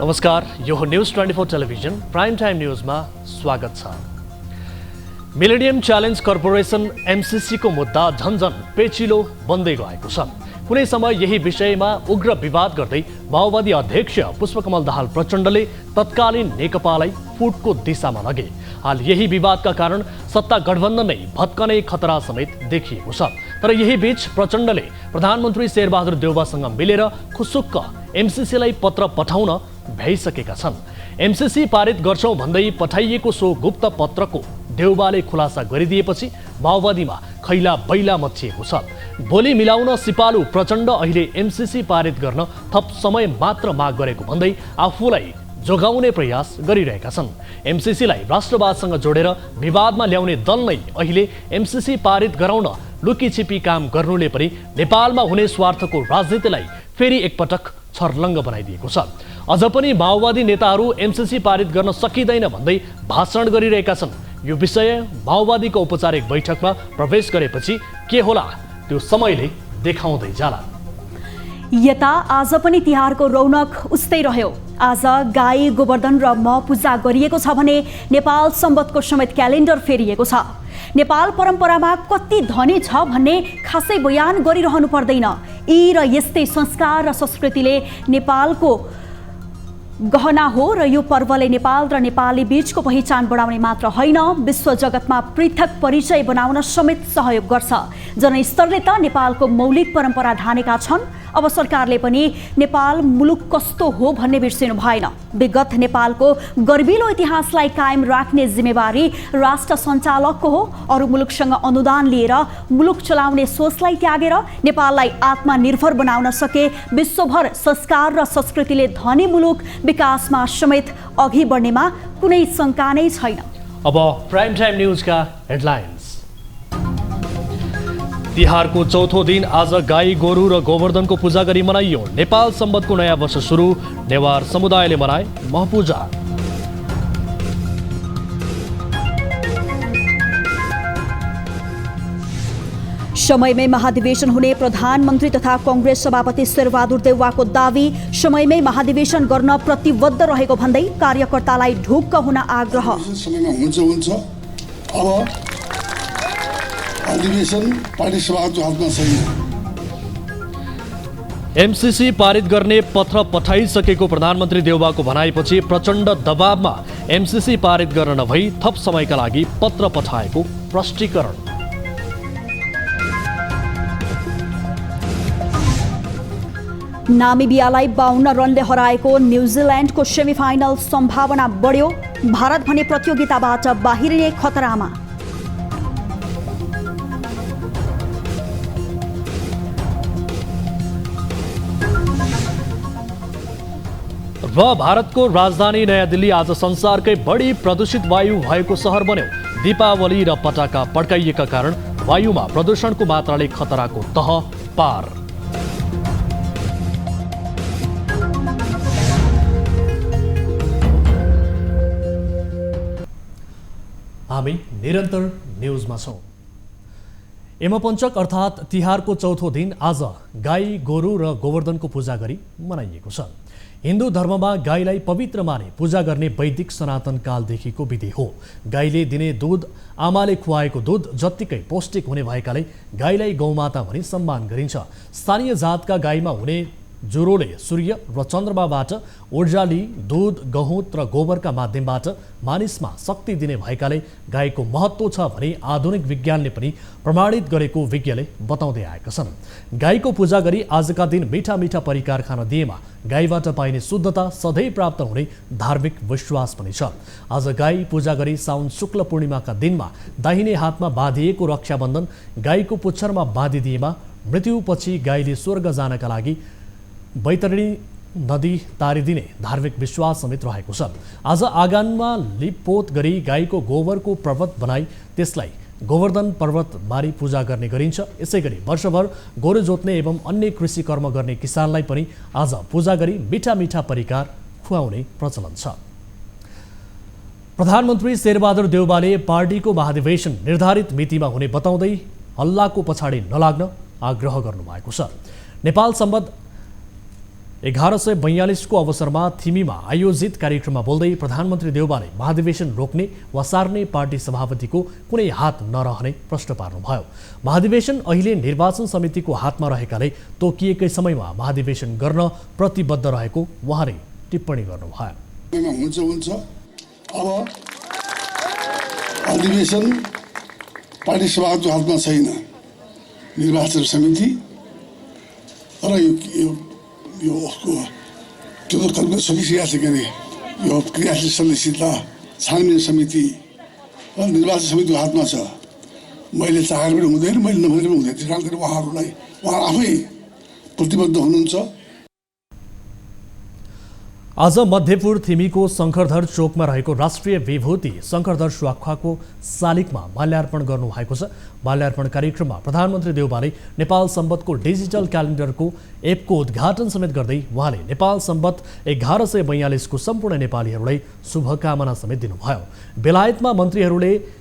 नमस्कार, यो हो न्यूज 24 टेलिभिजन प्राइम टाइम न्यूजमा स्वागत छ। मिलेनियम च्यालेन्ज कर्पोरेसन एमसीसी को मुद्दा झन्झन पेचिलो बन्दै गएको छ। कुनै समय यही विषयमा उग्र विवाद गर्दै माओवादी अध्यक्ष पुष्पकमल दाहाल प्रचण्डले तत्कालीन नेकपालाई फुटको दिशामा लगे। हाल यही विवादका कारण सत्ता गठबन्धन नै भत्कने खतरा समेत देखिएको छ। तर यही बीच प्रचण्डले प्रधानमन्त्री शेरबहादुर देउवासँग मिलेर खुसुक्क एमसीसीलाई पत्र पठाउन भ्याइसकेका छन्। एमसीसी पारित गर्छौं भन्दै पठाइएको सो गुप्त पत्रको देउवाले खुलासा गरिदिएपछि माओवादीमा खैला बैला मच्चिएको छ। बोली मिलाउन सिपालु प्रचण्ड अहिले एमसीसी पारित गर्न थप समय मात्र माग गरेको भन्दै आफूलाई जोगाउने प्रयास गरिरहेका छन्। एमसीसीलाई राष्ट्रवादसँग जोडेर विवादमा ल्याउने दल नै अहिले एमसीसी पारित गराउन लुकीछिपी काम गर्नुले पनि नेपालमा हुने स्वार्थको राजनीतिलाई फेरि एकपटक छर्लङ्ग बनाइदिएको छ। अझ पनि माओवादी नेताहरू एमसीसी पारित गर्न सकिँदैन भन्दै भाषण गरिरहेका छन्। यो विषय माओवादीको औपचारिक बैठकमा प्रवेश गरेपछि के होला त्यो समयले देखाउँदै जाला। यता आज पनि तिहारको रौनक उस्तै रह्यो। आज गाई गोवर्धन र मह पूजा गरिएको छ भने नेपाल सम्वतको समेत क्यालेन्डर फेरिएको छ। नेपाल परम्परामा कति धनी छ भन्ने खासै बयान गरिरहनु पर्दैन। यी र यस्तै संस्कार र संस्कृतिले नेपालको गहना हो र यो पर्वले नेपाल र नेपाली बीचको पहिचान बढाउने मात्र होइन, विश्व जगतमा पृथक परिचय बनाउन समेत सहयोग गर्छ। जनस्तरले त नेपालको मौलिक परम्परा ठानेका छन्। अब सरकारले पनि नेपाल मुलुक कस्तो हो भन्ने बिर्सिनु भएन। विगत नेपालको गर्विलो इतिहासलाई कायम राख्ने जिम्मेवारी राष्ट्र सञ्चालकको हो। अरू मुलुकसँग अनुदान लिएर मुलुक चलाउने सोचलाई त्यागेर नेपाललाई आत्मनिर्भर बनाउन सके विश्वभर संस्कार र संस्कृतिले धनी मुलुक विकासमा समेत अघि बढ्नेमा कुनै शङ्का नै छैन। अब प्राइम टाइम न्यूजका हेडलाइन्स। तिहारको चौथो दिन आज गाई गोरु र गोवर्धनको पूजा गरी मनाइयो। नेपाल सम्वतको नयाँ वर्ष सुरु, नेवार समुदायले मनाए महपूजा। समयमै महाधिवेशन हुने प्रधानमन्त्री तथा कांग्रेस सभापति शेरबहादुर देउवाको दावी। समयमै महाधिवेशन गर्न प्रतिबद्ध रहेको भन्दै कार्यकर्तालाई ढुक्क हुन आग्रह। समयमा हुन्छ अब अधिवेशन पार्टी सभाको हातमा छैन। एमसीसी पारित गर्ने पत्र पठाइसकेको प्रधानमन्त्री देउवाको भनाइपछि प्रचण्ड दबावमा एमसीसी पारित गर्न नभई थप समयका लागि पत्र पठाएको प्रष्टीकरण। नामिबियालाई 52 रनले हराएको न्युजिल्यान्डको सेमिफाइनल सम्भावना बढ्यो। भारत भने प्रतियोगिताबाट बाहिरिने खतरामा। र भारतको राजधानी नयाँ दिल्ली आज संसारकै बढी प्रदूषित वायु भएको सहर बन्यो। दीपावली र पटाका पड्काइएका कारण वायुमा प्रदूषणको मात्राले खतराको तह पार। हामी निरन्तर न्यूजमा छौं। यमपञ्चक अर्थात् तिहारको चौथो दिन आज गाई गोरु र गोवर्धनको पूजा गरी मनाइएको छ। हिन्दू धर्ममा गाईलाई पवित्र माने पूजा गर्ने वैदिक सनातन कालदेखिको विधि हो। गाईले दिने दूध आमाले खुवाएको दूध जत्तिकै पौष्टिक हुने भएकाले गाईलाई गौमाता भनी सम्मान गरिन्छ। स्थानीय जातका गाईमा हुने ज्वरोले सूर्य र चन्द्रमाबाट ऊर्जा लिई दूध गहुँत र गोबरका माध्यमबाट मानिसमा शक्ति दिने भएकाले गाईको महत्त्व छ भने आधुनिक विज्ञानले पनि प्रमाणित गरेको विज्ञले बताउँदै आएका छन्। गाईको पूजा गरी आजका दिन मिठा मिठा परिकार खान दिएमा गाईबाट पाइने शुद्धता सधैँ प्राप्त हुने धार्मिक विश्वास पनि छ। आज गाई पूजा गरी साउन शुक्ल पूर्णिमाका दिनमा दाहिने हातमा बाँधिएको रक्षाबन्धन गाईको पुच्छरमा बाँधिदिएमा मृत्युपछि गाईले स्वर्ग जानका लागि बैतरणी नदी तारिदिने धार्मिक विश्वास समेत रहेको छ। आज आँगनमा लिपपोत गरी गाईको गोबरको पर्वत बनाई त्यसलाई गोवर्धन पर्वत मारी पूजा गर्ने गरिन्छ। यसैगरी वर्षभर गोरु जोत्ने एवं अन्य कृषि कर्म गर्ने किसानलाई पनि आज पूजा गरी मिठा मिठा परिकार खुवाउने प्रचलन छ। प्रधानमन्त्री शेरबहादुर देउवाले पार्टीको महाधिवेशन निर्धारित मितिमा हुने बताउँदै हल्लाको पछाडि नलाग्न आग्रह गर्नुभएको छ। नेपाल सम्वत 1142 को अवसरमा थिमीमा आयोजित कार्यक्रममा बोल्दै प्रधानमन्त्री देउबाले महाधिवेशन रोक्ने वा सार्ने पार्टी सभापतिको कुनै हात नरहने प्रश्न पार्नुभयो। महाधिवेशन अहिले निर्वाचन समितिको हातमा रहेकाले तोकिएकै समयमा महाधिवेशन गर्न प्रतिबद्ध रहेको उहाँले टिप्पणी गर्नुभयो। हुन्छ अब अधिवेशन पार्टी सभाको हातमा छैन, निर्वाचन समिति र यो उसको त्यो त कल्पना सकिसकेको छ के अरे यो क्रियाशील सदस्यता छानबिन समिति र निर्वाचन समितिको हातमा छ। मैले चाहेर पनि हुँदैन, मैले नभएर पनि हुँदैन। त्यस कारणले उहाँ आफै प्रतिबद्ध हुनुहुन्छ। आज मध्यपुर थिमीको शङ्करधर चोकमा रहेको राष्ट्रिय विभूति शङ्करधर स्वाखाको शालिगमा माल्यार्पण गर्नुभएको छ। माल्यार्पण कार्यक्रममा प्रधानमन्त्री देउबाले नेपाल सम्बतको डिजिटल क्यालेन्डरको एपको उद्घाटन समेत गर्दै उहाँले नेपाल सम्बत 1142 को सम्पूर्ण नेपालीहरूलाई शुभकामना समेत दिनुभयो। बेलायतमा मन्त्रीहरूले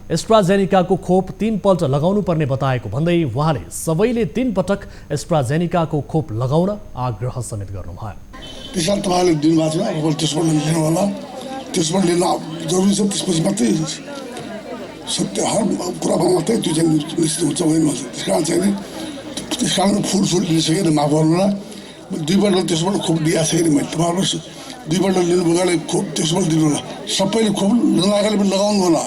एस्ट्राजेनिकाको खोप 3 पल्ट लगाउनु पर्ने बताएको भन्दै उहाँले सबैले 3 पटक एस्ट्राजेनिकाको खोप लगाउन आग्रह समेत गर्नुभयो। त्यसैले तपाईँले दिनुभएको छ, अब त्यसबाट लिनु होला, त्यसबाट लिन जरुरी छ। त्यसपछि मात्रै सत्य हर कुरामा मात्रै त्यो चाहिँ निश्चित हुन्छ होइन। त्यस कारण फुल लिइसकेर माफ गर्नुहोला, 2 पल्ट त्यसबाट खोप दिएको छैन मैले। तपाईँहरू 2 पल्ट लिनुभएकाले खोप त्यसबाट दिनु होला, सबैले खोप लगाएकाले पनि लगाउनु होला।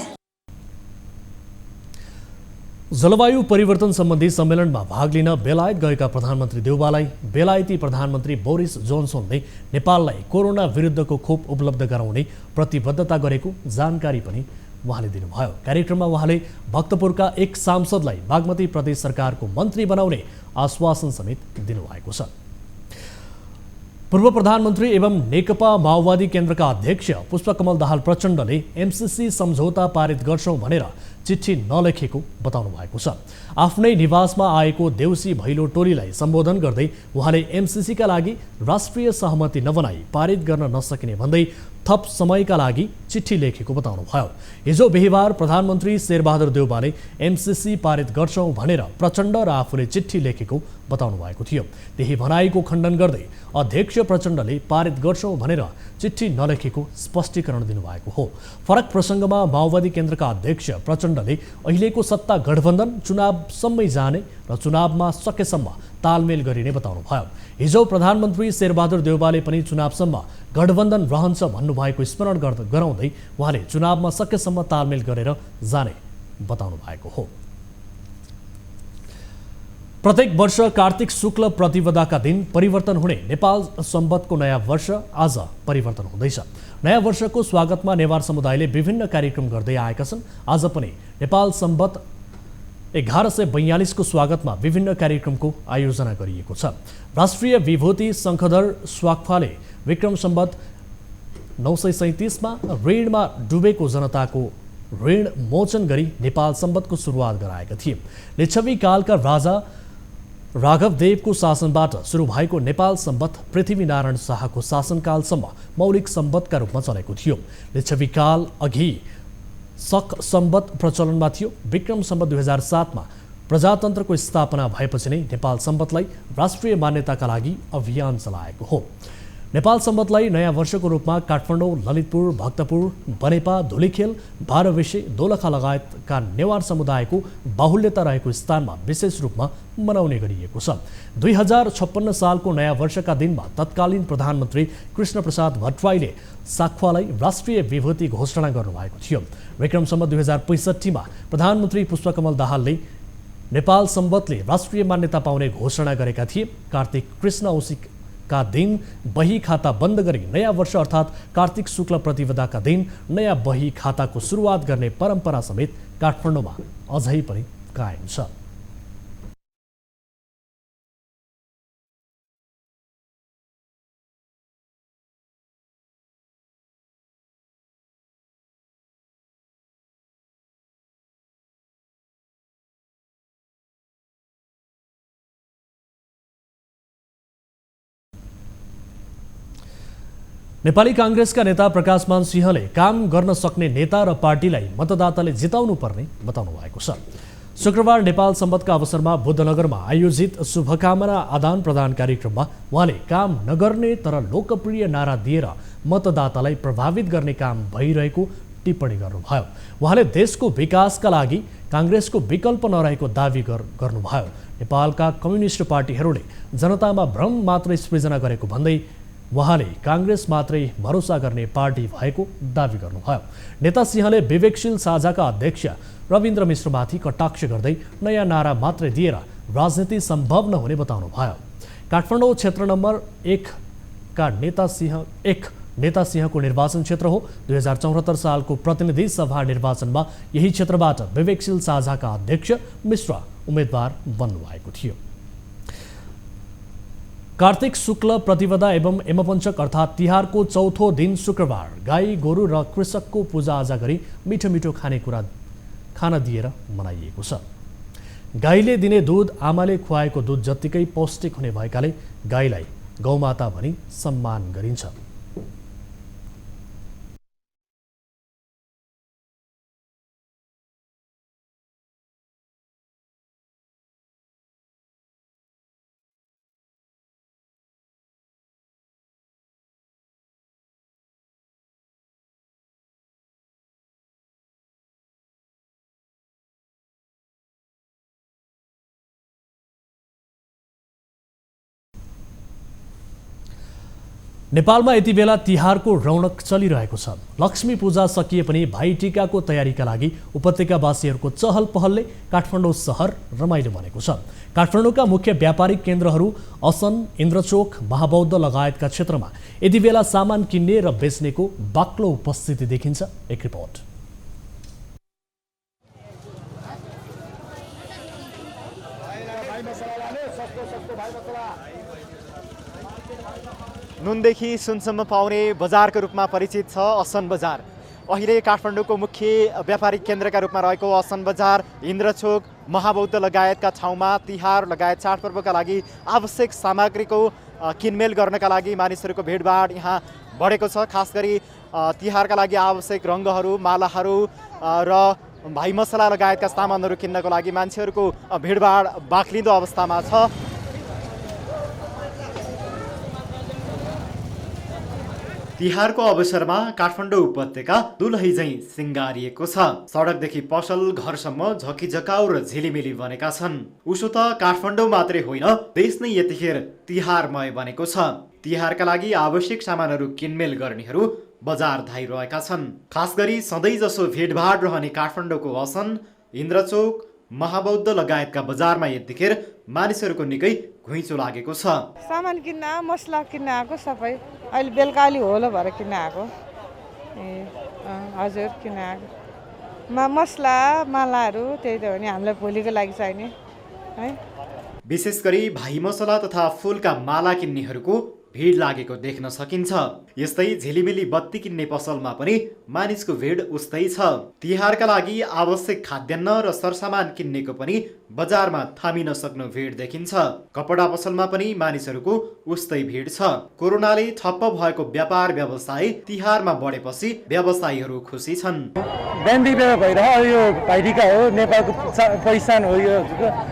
जलवायु परिवर्तन सम्बन्धी सम्मेलनमा भाग लिन बेलायत गएका प्रधानमन्त्री देउबालाई बेलायती प्रधानमन्त्री बोरिस जोन्सनले नेपाललाई कोरोना विरुद्धको खोप उपलब्ध गराउने प्रतिबद्धता गरेको जानकारी पनि उहाँले दिनुभयो। कार्यक्रममा उहाँले भक्तपुरका एक सांसदलाई बागमती प्रदेश सरकारको मन्त्री बनाउने आश्वासन समेत दिनुभएको छ। पूर्व प्रधानमन्त्री एवं नेकपा माओवादी केन्द्रका अध्यक्ष पुष्पकमल दाहाल प्रचण्डले एमसीसी सम्झौता पारित गर्छौं भनेर चिठी नलेखेको बताउनु भएको छ। आफ्नै निवासमा आएको देउसी भैलो टोलीलाई सम्बोधन गर्दै उहाँले एमसीसीका लागि राष्ट्रिय सहमति नबनाई पारित गर्न नसकिने भन्दै थप समयका लागि चिठी लेखेको बताउनुभयो। हिजो बिहीबार प्रधानमन्त्री शेरबहादुर देउबाले एमसीसी पारित गर्छौं भनेर प्रचण्ड र आफूले चिठी लेखेको बताउनु भएको थियो। त्यही भनाइको खण्डन गर्दै अध्यक्ष प्रचण्डले पारित गर्छौं भनेर चिठी नलेखेको स्पष्टीकरण दिनुभएको हो। फरक प्रसङ्गमा माओवादी केन्द्रका अध्यक्ष प्रचण्डले अहिलेको सत्ता गठबन्धन चुनावसम्मै जाने र चुनावमा सकेसम्म तालमेल गरिने बताउनुभयो। हिजो प्रधानमन्त्री शेरबहादुर देउबाले पनि चुनावसम्म गठबन्धन रहन्छ भन्नुभएको स्मरण गराउँदै उहाँले चुनावमा सकेसम्म तालमेल गरेर जाने बताउनु भएको हो। प्रत्येक वर्ष कार्तिक शुक्ल प्रतिपदाका दिन परिवर्तन हुने नेपाल सम्बतको नयाँ वर्ष आज परिवर्तन हुँदैछ। नयाँ वर्षको स्वागतमा नेवार समुदायले विभिन्न कार्यक्रम गर्दै आएका छन्। आज पनि नेपाल सम्बत 1142 को स्वागतमा विभिन्न कार्यक्रमको आयोजना गरिएको छ। राष्ट्रिय विभूति शङ्खधर स्वाखाले विक्रम सम्बत 937 मा ऋणमा डुबेको जनताको ऋण मोचन गरी नेपाल सम्बतको सुरुवात गराएका थिए। लिच्छवी कालका राजा राघवदेवको शासनबाट सुरु भएको नेपाल सम्बत पृथ्वीनारायण शाहको शासनकालसम्म मौलिक सम्बतका रूपमा चलेको थियो। लिच्छवी काल अघि शक सम्बत प्रचलनमा थियो। विक्रम सम्बत 2007 मा प्रजातन्त्रको स्थापना भएपछि नै नेपाल सम्बतलाई राष्ट्रिय मान्यताका लागि अभियान चलाएको हो। नेपाल सम्बतलाई नयाँ वर्षको रूपमा काठमाडौँ, ललितपुर, भक्तपुर, बनेपा, धुलिखेल, बाह्रविसे, दोलखा लगायतका नेवार समुदायको बाहुल्यता रहेको स्थानमा विशेष रूपमा मनाउने गरिएको छ। 2056 सालको नयाँ वर्षका दिनमा तत्कालीन प्रधानमन्त्री कृष्णप्रसाद भट्टराईले साख्वालाई राष्ट्रिय विभूति घोषणा गर्नुभएको थियो। विक्रम सम्बत 2065 मा प्रधानमन्त्री पुष्पकमल दाहालले नेपाल सम्बतले राष्ट्रिय मान्यता पाउने घोषणा गरेका थिए। कार्तिक कृष्ण औँसीका दिन बही खाता बन्द गरी नयाँ वर्ष अर्थात् कार्तिक शुक्ल प्रतिपदाका दिन नयाँ बही खाताको सुरुवात गर्ने परम्परा समेत काठमाडौँमा अझै पनि कायम छ। नेपाली कांग्रेसका नेता प्रकाशमान सिंहले काम गर्न सक्ने नेता र पार्टीलाई मतदाताले जिताउनु पर्ने बताउनु भएको छ। शुक्रबार नेपाल सम्बन्धका अवसरमा बुद्धनगरमा आयोजित शुभकामना आदान प्रदान कार्यक्रममा उहाँले काम नगर्ने तर लोकप्रिय नारा दिएर मतदातालाई प्रभावित गर्ने काम भइरहेको टिप्पणी गर्नुभयो। उहाँले देशको विकासका लागि काङ्ग्रेसको विकल्प नरहेको दावी गर्नुभयो। नेपालका कम्युनिस्ट पार्टीहरूले जनतामा भ्रम मात्रै सृजना गरेको भन्दै उहाँले काङ्ग्रेस मात्रै भरोसा गर्ने पार्टी भएको दावी गर्नुभयो। नेता सिंहले विवेकशील साझाका अध्यक्ष रविन्द्र मिश्रमाथि कटाक्ष गर्दै नयाँ नारा मात्रै दिएर राजनीति सम्भव नहुने बताउनुभयो। काठमाडौँ क्षेत्र नम्बर 1 का नेता सिंहको निर्वाचन क्षेत्र हो। 2074 सालको प्रतिनिधि सभा निर्वाचनमा यही क्षेत्रबाट विवेकशील साझाका अध्यक्ष मिश्र उम्मेद्वार बन्नुभएको थियो। कार्तिक शुक्ल प्रतिपदा एवं यमपञ्चक अर्थात् तिहारको चौथो दिन शुक्रबार गाई गोरु र कृषकको पूजाआजा गरी मिठो मिठो खानेकुरा खान दिएर मनाइएको छ। गाईले दिने दुध आमाले खुवाएको दुध जत्तिकै पौष्टिक हुने भएकाले गाईलाई गौमाता भनी सम्मान गरिन्छ। नेपालमा यति बेला तिहारको रौनक चलिरहेको छ। लक्ष्मी पूजा सकिए पनि भाइटिकाको तयारीका लागि उपत्यकावासीहरूको चहल पहलले काठमाडौँ सहर रमाइलो बनेको छ। काठमाडौँका मुख्य व्यापारिक केन्द्रहरू असन, इन्द्रचोक, महाबौद्ध लगायतका क्षेत्रमा यति बेला सामान किन्ने र बेच्नेको बाक्लो उपस्थिति देखिन्छ। एक रिपोर्ट। नुनदेखि सुनसम्म पाउने बजारको रूपमा परिचित छ असन बजार। अहिले काठमाडौँको मुख्य व्यापारिक केन्द्रका रूपमा रहेको असन बजार, इन्द्रचोक, महाबौद्ध लगायतका ठाउँमा तिहार लगायत चाडपर्वका लागि आवश्यक सामग्रीको किनमेल गर्नका लागि मानिसहरूको भिडभाड यहाँ बढेको छ। खास गरी तिहारका लागि आवश्यक रङ्गहरू, मालाहरू र भाइ मसला लगायतका सामानहरू किन्नको लागि मान्छेहरूको भिडभाड बाक्लिँदो अवस्थामा छ। तिहारको अवसरमा काठमाडौँ उपत्यका दुलही झैं सिंगारिएको छ। सडकदेखि पसल घरसम्म झकिझकाउ र झिलिमिली बनेका छन्। उसो त काठमाडौँ मात्रै होइन, देश नै यतिखेर तिहारमय बनेको छ। तिहारका लागि आवश्यक सामानहरू किनमेल गर्नेहरू बजार धाइरहेका छन्। खास गरी सधैँ जसो भिडभाड रहने काठमाडौँको असन, इन्द्रचोक, महाबौद्ध लगायतका बजारमा यतिखेर मानिसहरूको निकै घुइँचो लागेको छ। सामान किन्न, मसला किन्न आएको सबै। अहिले बेलुका अलि होलो भएर किन्न आएको। हजुर, किन्न आएको। मसला मालाहरू त्यही त हो नि, हामीलाई भोलिको लागि चाहिने है। विशेष गरी भाइ मसला तथा फुलका माला किन्नेहरूको भिड लागेको देख्न सकिन्छ। यस्तै झिलिमिली बत्ती किन्ने पसलमा पनि मानिसको भिड उस्तै छ। तिहारका लागि आवश्यक खाद्यान्न र सरसामान किन्नेको पनि बजारमा थामिन सक्नु भिड देखिन्छ। कपडा पसलमा पनि मानिसहरूको उस्तै भिड छ। कोरोनाले ठप्प भएको व्यापार व्यवसाय तिहारमा बढेपछि व्यवसायीहरू खुसी छन्। ब्यान्डी बेला भइरह यो भाइटिका हो, नेपालको पहिचान हो यो,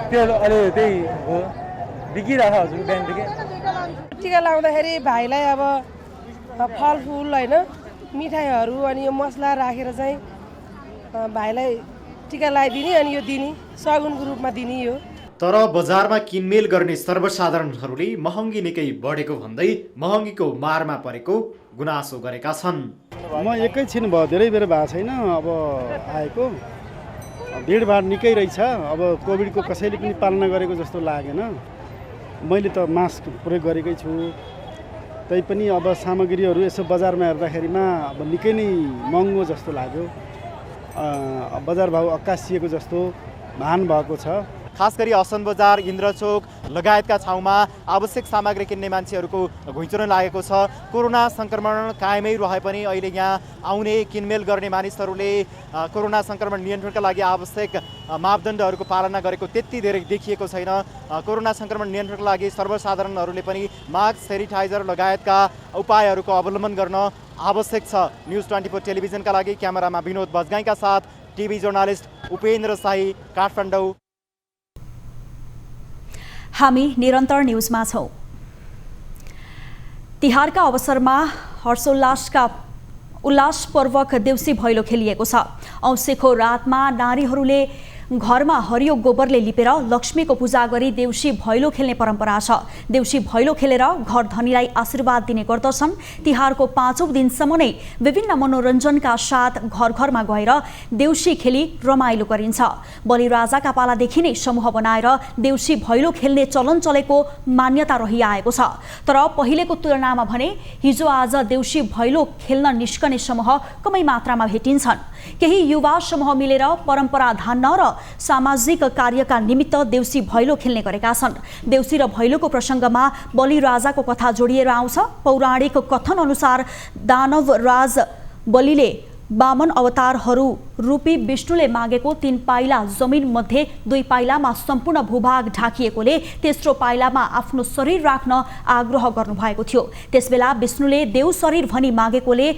त्यो अलि त्यही हो, बिकिरह हजुर। ब्यान्डी टिका लगाउँदाखेरि भाइलाई अब फलफुल होइन, मिठाईहरू अनि यो मसला राखेर चाहिँ भाइलाई टिका लगाइदिने अनि यो दिने, सगुनको रूपमा दिने यो। तर बजारमा किनमेल गर्ने सर्वसाधारणहरूले महँगी निकै बढेको भन्दै महँगीको मारमा परेको गुनासो गरेका छन्। म एकैछिन भयो, धेरै बेर भएको छैन अब आएको। भिडभाड निकै रहेछ। अब कोभिडको कसैले पनि पालना गरेको जस्तो लागेन। मैले त मास्क प्रयोग गरेकै छु, तैपनि अब सामग्रीहरू यसो बजारमा हेर्दाखेरिमा अब निकै नै महँगो जस्तो लाग्यो। बजार भाउ अक्कासिएको जस्तो भान भएको छ। खास गरी असन बजार, इन्द्रचोक लगायतका ठाउँमा आवश्यक सामग्री किन्ने मान्छेहरूको घुइँचो नै लागेको छ। कोरोना सङ्क्रमण कायमै रहे पनि अहिले यहाँ आउने किनमेल गर्ने मानिसहरूले कोरोना सङ्क्रमण नियन्त्रणका लागि आवश्यक मापदण्डहरूको पालना गरेको त्यति धेरै देखिएको छैन। कोरोना सङ्क्रमण नियन्त्रणका लागि सर्वसाधारणहरूले पनि मास्क, सेनिटाइजर लगायतका उपायहरूको अवलम्बन गर्न आवश्यक छ। न्युज 24 टेलिभिजनका लागि क्यामेरामा विनोद बजगाईका साथ टिभी जर्नलिस्ट उपेन्द्र शाही, काठमाडौँ। हामी निरन्तर न्युजमा छौँ। तिहारका अवसरमा उल्लासपूर्वक देउसी भैलो खेलिएको छ। औँसीको रातमा नारीहरूले घरमा हरियो गोबरले लिपेर लक्ष्मीको पूजा गरी देउसी भैलो खेल्ने परम्परा छ। देउसी भैलो खेलेर घर धनीलाई आशीर्वाद दिने गर्दछन्। तिहारको 5औं दिनसम्म नै विभिन्न मनोरञ्जनका साथ घर घरमा गएर देउसी खेली रमाइलो गरिन्छ। बलिराजाका पालादेखि नै समूह बनाएर देउसी भैलो खेल्ने चलन चलेको मान्यता रहिआएको छ। तर पहिलेको तुलनामा भने हिजो आज देउसी भैलो खेल्न निस्कने समूह कमै मात्रामा भेटिन्छन्। केही युवा समूह मिलेर परम्परा धान्न र सामाजिक कार्यका निमित्त देउसी भैलो खेल्ने गरेका छन्। देउसी र भैलोको प्रसङ्गमा बलिराजाको कथा जोडिएर आउँछ। पौराणिक कथन अनुसार दानवराज बलिले वामन अवतारहरू रूपी विष्णुले मागेको 3 पाइला जमिन मध्ये 2 पाइलामा सम्पूर्ण भूभाग ढाकिएकोले तेस्रो पाइलामा आफ्नो शरीर राख्न आग्रह गर्नुभएको थियो। त्यसबेला विष्णुले देव शरीर भनी मागेकोले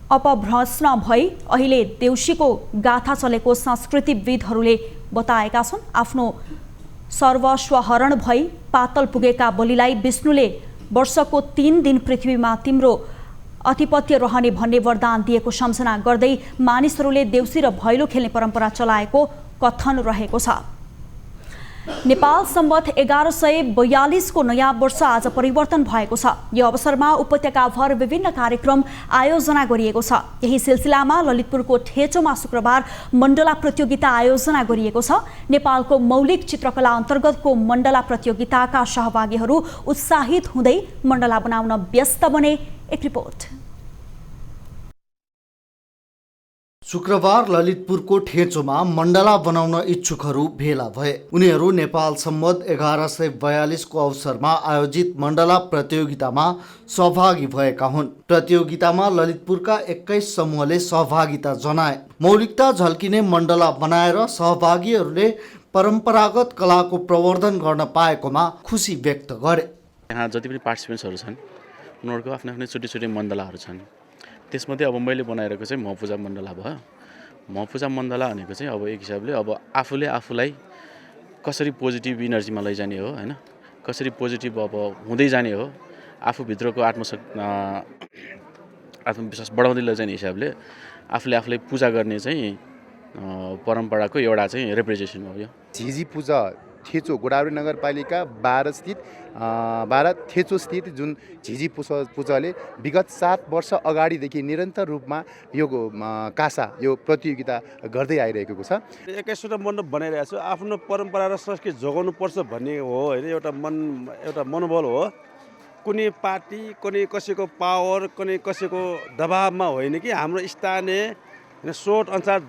अपभ्रष्ट भई अहिले देउसीको गाथा चलेको संस्कृतिविदहरूले बताएका छन्। आफ्नो सर्वस्व हरण भई पातल पुगेका बलिलाई विष्णुले वर्षको 3 दिन पृथ्वीमा तिम्रो आधिपत्य रहने भन्ने वरदान दिएको सम्झना गर्दै मानिसहरूले देउसी र भैलो खेल्ने परम्परा चलाएको कथन रहेको छ। नेपाल सम्वत 1142 को नयाँ वर्ष आज परिवर्तन भएको छ। यो अवसरमा उपत्यकाभर विभिन्न कार्यक्रम आयोजना गरिएको छ। यही सिलसिलामा ललितपुरको ठेचोमा शुक्रबार मण्डला प्रतियोगिता आयोजना गरिएको छ। नेपालको मौलिक चित्रकला अन्तर्गतको मण्डला प्रतियोगिताका सहभागीहरू उत्साहित हुँदै मण्डला बनाउन व्यस्त बने। एक रिपोर्ट। शुक्रबार ललितपुरको ठेचोमा मण्डला बनाउन इच्छुकहरू भेला भए। उनीहरू नेपाल सम्वत 1142 को अवसरमा आयोजित मण्डला प्रतियोगितामा सहभागी भएका हुन्। प्रतियोगितामा ललितपुरका 21 समूहले सहभागिता जनाए। मौलिकता झल्किने मण्डला बनाएर सहभागीहरूले परम्परागत कलाको प्रवर्धन गर्न पाएकोमा खुसी व्यक्त गरे। यहाँ जति पनि पार्टिसिपेन्ट्सहरू छन् उनीहरूको आफ्नै आफ्नै छोटी छोटी मण्डलाहरू छन्। त्यसमध्ये अब मैले बनाइरहेको चाहिँ महपूजा मण्डला भयो। महपूजा मण्डला भनेको चाहिँ अब एक हिसाबले अब आफूले आफूलाई कसरी पोजिटिभ इनर्जीमा लैजाने हो हैन, कसरी पोजिटिभ अब हुँदै जाने हो, आफूभित्रको आत्मविश्वास बढाउँदै लैजाने हिसाबले आफूले आफूलाई पूजा गर्ने चाहिँ परम्पराको एउटा चाहिँ रिप्रेजेन्टेसन हो। यो झिझी पूजा ठेचो गोदावरी नगरपालिका 12 ठेचो स्थित जुन झिझी पूजाले विगत 7 वर्ष अगाडिदेखि निरन्तर रूपमा यो कासा यो प्रतियोगिता गर्दै आइरहेको छ। 21वटा मण्डप बनाइरहेको छु। आफ्नो परम्परा र संस्कृति जोगाउनु पर्छ भन्ने हो हैन, एउटा मनोबल हो। कुनै पार्टी कुनै कसैको पावर कुनै कसैको दबावमा होइन कि हाम्रो स्थानीय सोच अनुसार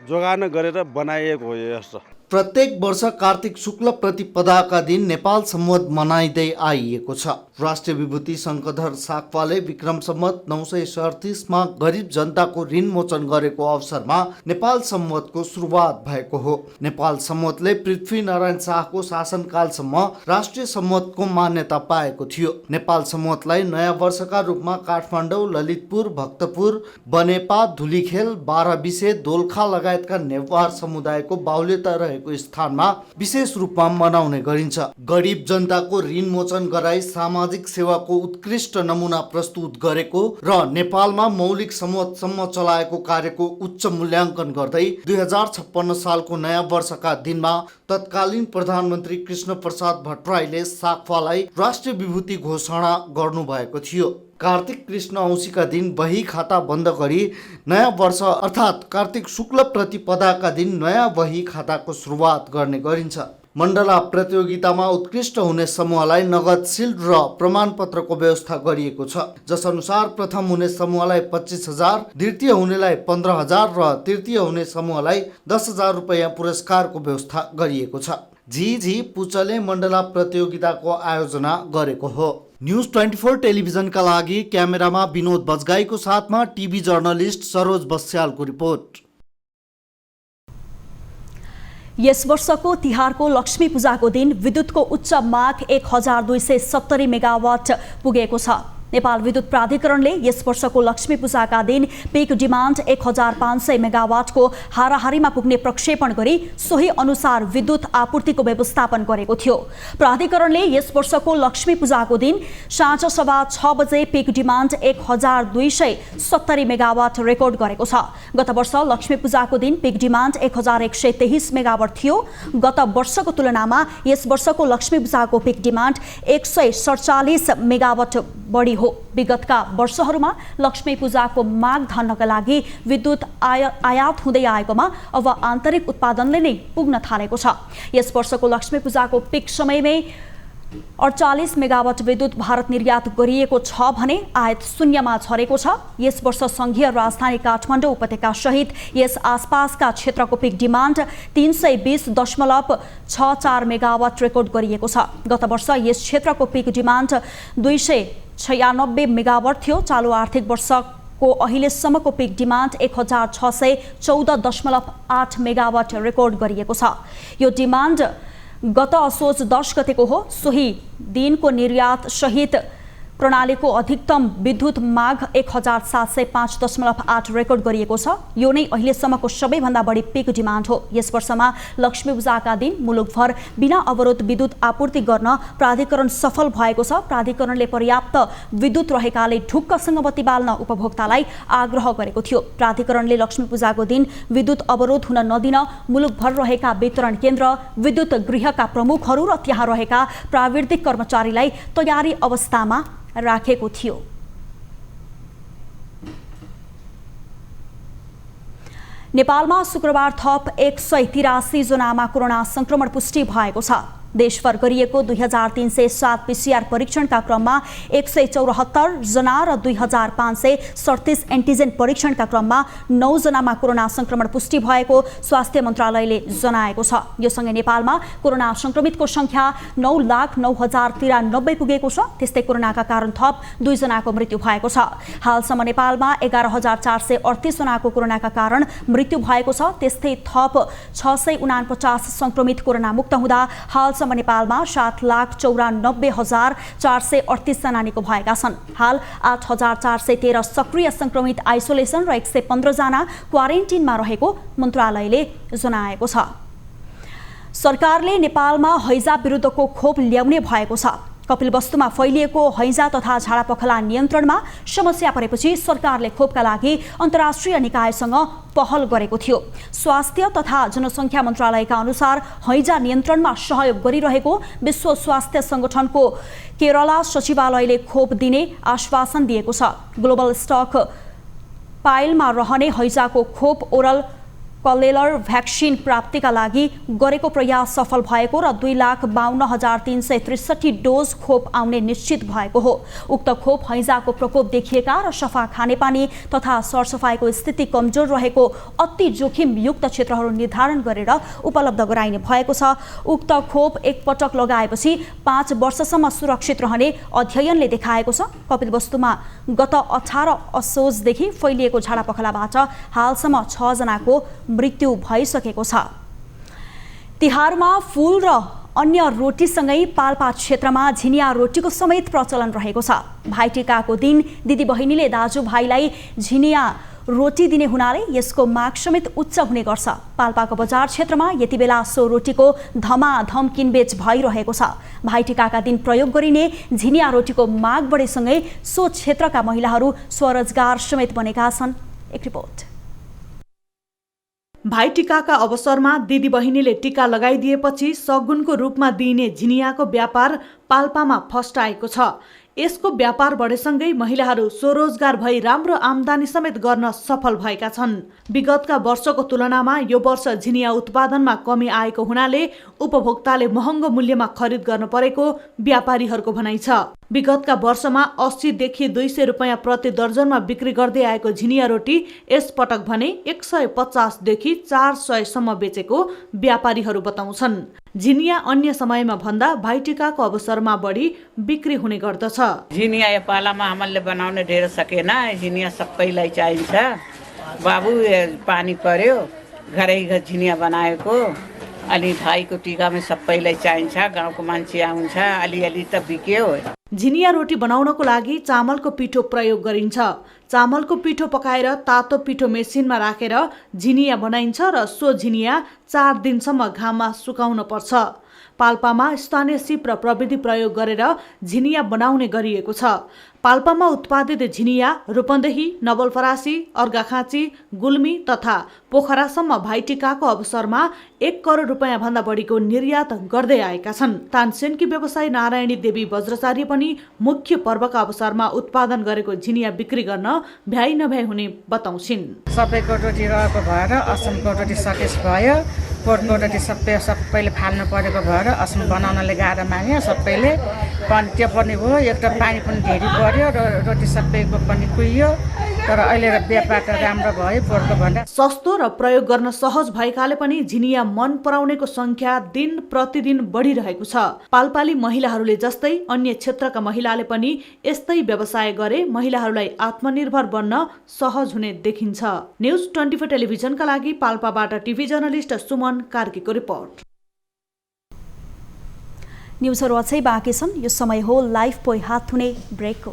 जोगान गरेर बनाइएको हो। यस्तो प्रत्येक वर्ष कार्तिक शुक्ल प्रतिपदाका दिन नेपाल सम्वत मनाइँदै आइएको छ। राष्ट्रिय विभूति शङ्करधर साक्पाले विक्रम सम्वत 937 मा गरिब जनताको ऋण मोचन गरेको अवसरमा नेपाल सम्वतको सुरुवात भएको हो। नेपाल सम्वतले पृथ्वीनारायण शाहको शासनकालसम्म राष्ट्रिय सम्वतको मान्यता पाएको थियो। नेपाल सम्वतलाई नयाँ वर्षका रूपमा काठमाडौँ, ललितपुर, भक्तपुर, बनेपा, धुलीखेल, बाह्रविसे, दोलखा लगायतका नेवार समुदायको बाहुल्यता रहेको स्थानमा विशेष रूपमा मनाउने गरिन्छ। गरिब जनताको ऋण मोचन गराई सामाजिक सेवाको उत्कृष्ट नमुना प्रस्तुत गरेको र नेपालमा मौलिक सम्वतसम्म चलाएको कार्यको उच्च मूल्याङ्कन गर्दै 2056 सालको नयाँ वर्षका दिनमा तत्कालीन प्रधानमन्त्री कृष्ण प्रसाद भट्टराईले साक्पालाई राष्ट्रिय विभूति घोषणा गर्नुभएको थियो। कार्तिक कृष्ण औँसीका दिन बही खाता बन्द गरी नयाँ वर्ष अर्थात् कार्तिक शुक्ल प्रतिपदाका दिन नयाँ बही खाताको सुरुवात गर्ने गरिन्छ। मण्डला प्रतियोगितामा उत्कृष्ट हुने समूहलाई नगद सिल्ड र प्रमाणपत्रको व्यवस्था गरिएको छ, जस अनुसार प्रथम हुने समूहलाई 25,000, द्वितीय हुनेलाई 15,000 र तृतीय हुने समूहलाई 10,000 रुपैयाँ पुरस्कारको व्यवस्था गरिएको छ। झिझी पुचले मण्डला प्रतियोगिताको आयोजना गरेको हो। न्युज 24 टेलिभिजनका लागि क्यामेरामा विनोद बजगाईको साथमा टिभी जर्नलिस्ट सरोज बस्यालको रिपोर्ट। यस वर्षको तिहारको लक्ष्मी पूजाको दिन विद्युतको उच्च माग 1270 मेगावाट पुगेको छ। नेपाल विद्युत प्राधिकरणले यस वर्षको लक्ष्मी पूजाका दिन पिक डिमान्ड 1500 मेगावाटको हाराहारीमा पुग्ने प्रक्षेपण गरी सोही अनुसार विद्युत आपूर्तिको व्यवस्थापन गरेको थियो। प्राधिकरणले यस वर्षको लक्ष्मी पूजाको दिन साँझ 6:15 बजे पिक डिमान्ड 1270 मेगावाट रेकर्ड गरेको छ। गत वर्ष लक्ष्मी पूजाको दिन पिक डिमान्ड 1123 मेगावाट थियो। गत वर्षको तुलनामा यस वर्षको लक्ष्मी पूजाको पिक डिमान्ड 147 मेगावाट बढी हो। विगतका वर्षहरूमा लक्ष्मी पूजाको माग धान्नका लागि विद्युत आयात हुँदै आएकोमा अब आन्तरिक उत्पादनले नै पुग्न थालेको छ। यस वर्षको लक्ष्मी पूजाको पिक समयमै 48 मेगावाट विद्युत भारत निर्यात गरिएको छ भने आयात शून्यमा झरेको छ। यस वर्ष संघीय राजधानी काठमाडौँ उपत्यका सहित यस आसपासका क्षेत्रको पिक डिमान्ड 320.64 मेगावाट रेकर्ड गरिएको छ। गत वर्ष यस क्षेत्रको पिक डिमान्ड 296 मेगावाट थियो। चालु आर्थिक वर्षको अहिलेसम्मको पिक डिमान्ड 1614.8 मेगावाट रेकर्ड गरिएको छ। यो डिमान्ड गत असोज 10 गतेको हो। सोही दिनको निर्यात सहित प्रणालीको अधिकतम विद्युत माग 1705.8 रेकर्ड गरिएको छ। यो नै अहिलेसम्मको सबैभन्दा बढी पिक डिमान्ड हो। यस वर्षमा लक्ष्मी पूजाका दिन मुलुकभर बिना अवरोध विद्युत आपूर्ति गर्न प्राधिकरण सफल भएको छ। प्राधिकरणले पर्याप्त विद्युत रहेकाले ढुक्कसँग बत्ती बाल्न उपभोक्तालाई आग्रह गरेको थियो। प्राधिकरणले लक्ष्मी पूजाको दिन विद्युत अवरोध हुन नदिन मुलुकभर रहेका वितरण केन्द्र, विद्युत गृहका प्रमुखहरू र त्यहाँ रहेका प्राविधिक कर्मचारीलाई तयारी अवस्थामा राखेको थियो। नेपालमा शुक्रबार थप 183 जनामा कोरोना संक्रमण पुष्टि भएको छ। देशभर गरिएको 2307 पीसीआर परीक्षणका क्रममा 174 जना र 2537 एन्टिजेन परीक्षणका क्रममा 9 जनामा कोरोना संक्रमण पुष्टि भएको स्वास्थ्य मन्त्रालयले जनाएको छ। यो सँगै नेपालमा कोरोना संक्रमितको संख्या 9,09,093 पुगेको छ। त्यस्तै कोरोनाका कारण थप 2 जनाको मृत्यु भएको छ। हालसम्म नेपालमा 11,438 जनाको कोरोनाका कारण मृत्यु भएको छ। त्यस्तै थप 649 संक्रमित कोरोना मुक्त हुँदा हालसम्म नेपालमा 7,94,438 जना निको भएका छन्। हाल 8,413 सक्रिय संक्रमित आइसोलेसन र 115 जना क्वारेन्टिनमा रहेको मन्त्रालयले जनाएको छ। सरकारले नेपालमा हैजा विरुद्धको खोप ल्याउने भएको छ। कपिलवस्तुमा फैलिएको हैजा तथा झाडापखला नियन्त्रणमा समस्या परेपछि सरकारले खोपका लागि अन्तर्राष्ट्रिय निकायसँग पहल गरेको थियो। स्वास्थ्य तथा जनसङ्ख्या मन्त्रालयका अनुसार हैजा नियन्त्रणमा सहयोग गरिरहेको विश्व स्वास्थ्य संगठनको केरला सचिवालयले खोप दिने आश्वासन दिएको छ। ग्लोबल स्टक पाइलमा रहने हैजाको खोप ओरल कलेलर भ्याक्सिन प्राप्तिका लागि गरेको प्रयास सफल भएको र 2,52,363 डोज खोप आउने निश्चित भएको हो। उक्त खोप हैजाको प्रकोप देखिएका र सफा खानेपानी तथा सरसफाइको स्थिति कमजोर रहेको अति जोखिमयुक्त क्षेत्रहरू निर्धारण गरेर उपलब्ध गराइने भएको छ। उक्त खोप एकपटक लगाएपछि 5 वर्षसम्म सुरक्षित रहने अध्ययनले देखाएको छ। कपिलवस्तुमा गत 18 असोजदेखि फैलिएको झाडापखलाबाट हालसम्म 6 जनाको मृत्यु भइसकेको छ। तिहारमा फूल र अन्य रोटीसँगै पाल्पा क्षेत्रमा झिनिया रोटीको समेत प्रचलन रहेको छ। भाइटिकाको दिन दिदी बहिनीले दाजुभाइलाई झिनिया रोटी दिने हुनाले यसको माग समेत उच्च हुने गर्छ। पाल्पाको बजार क्षेत्रमा यति बेला सो रोटीको धमाधम किनबेच भइरहेको छ। भाइटिकाका दिन प्रयोग गरिने झिनिया रोटीको माग बढेसँगै सो क्षेत्रका महिलाहरू स्वरोजगार समेत बनेका छन्। एक रिपोर्ट। भाइटिकाका अवसरमा दिदी बहिनीले टिका लगाइदिएपछि सगुनको रूपमा दिइने झिनियाको व्यापार पाल्पामा फस्टाएको छ। यसको व्यापार बढेसँगै महिलाहरू स्वरोजगार भई राम्रो आम्दानी समेत गर्न सफल भएका छन्। विगतका वर्षको तुलनामा यो वर्ष झिनिया उत्पादनमा कमी आएको हुनाले उपभोक्ताले महँगो मूल्यमा खरिद गर्न परेको व्यापारीहरूको भनाइ छ। विगतका वर्षमा 80 देखि 200 रुपैयाँ प्रति दर्जनमा बिक्री गर्दै आएको झिनिया रोटी यस पटक भने 150 देखि 400 सम्म बेचेको व्यापारीहरू बताउँछन्। झिनिया अन्य समयमा भन्दा भाइटिकाको अवसरमा बढी बिक्री हुने गर्दछ। झिनिया यो पालामा हामीले बनाउन ढेर सकेन। झिनिया सबैलाई चाहिन्छ। बाबु पानी पर्यो, घरै झिनिया बनाएको। अलि भाइको टिकामा सबैलाई चाहिन्छ। गाउँको मान्छे आउँछ, अलिअलि त बिक्यो। झिनिया रोटी बनाउनको लागि चामलको पिठो प्रयोग गरिन्छ। चामलको पिठो पकाएर तातो पिठो मेसिनमा राखेर झिनिया बनाइन्छ र सो झिनिया 4 दिनसम्म घाममा सुकाउन पर्छ। पाल्पामा स्थानीय सिप र प्रविधि प्रयोग गरेर झिनिया बनाउने गरिएको छ। पाल्पामा उत्पादित झिनिया रूपन्देही, नवलपरासी, अर्घाखाँची, गुल्मी तथा पोखरासम्म भाइटिकाको अवसरमा 1 करोड रुपियाँ भन्दा बढीको निर्यात गर्दै आएका छन्। तानसेनकी व्यवसायी नारायणी देवी वज्राचार्य पनि मुख्य पर्वका अवसरमा उत्पादन गरेको झिनिया बिक्री गर्न भ्याइ नभ्याइ हुने बताउँछिन्। सबैको रोटी रहेको भएर असमको रोटी सकेस भयो, पोटको रोटी सबैले फाल्नु परेको भएर असम बनाउनले गाह्रो माग्यो। सबैले त्यो पनि भयो, एक त पानी पनि धेरै पर्यो र रोटी सबैको पनि कुहियो, तर अहिले व्यापार त राम्रो भयो पोटको भन्दा। सस्तो र प्रयोग गर्न सहज भएकाले पनि झिनिया मन पराउनेको संख्या दिन प्रतिदिन बढिरहेको छ। पाल्पाली महिलाहरूले जस्तै अन्य क्षेत्रका महिलाले पनि यस्तै व्यवसाय गरे महिलाहरूलाई आत्मनिर्भर बन्न सहज हुने देखिन्छ। न्युज 24 टेलिभिजनका लागि पाल्पाबाट टिभी जर्नलिस्ट सुमन कार्कीको रिपोर्ट। न्युजहरू अझै बाँकी छन्। यो समय हो लाइभ पोइ हात हुने ब्रेकको।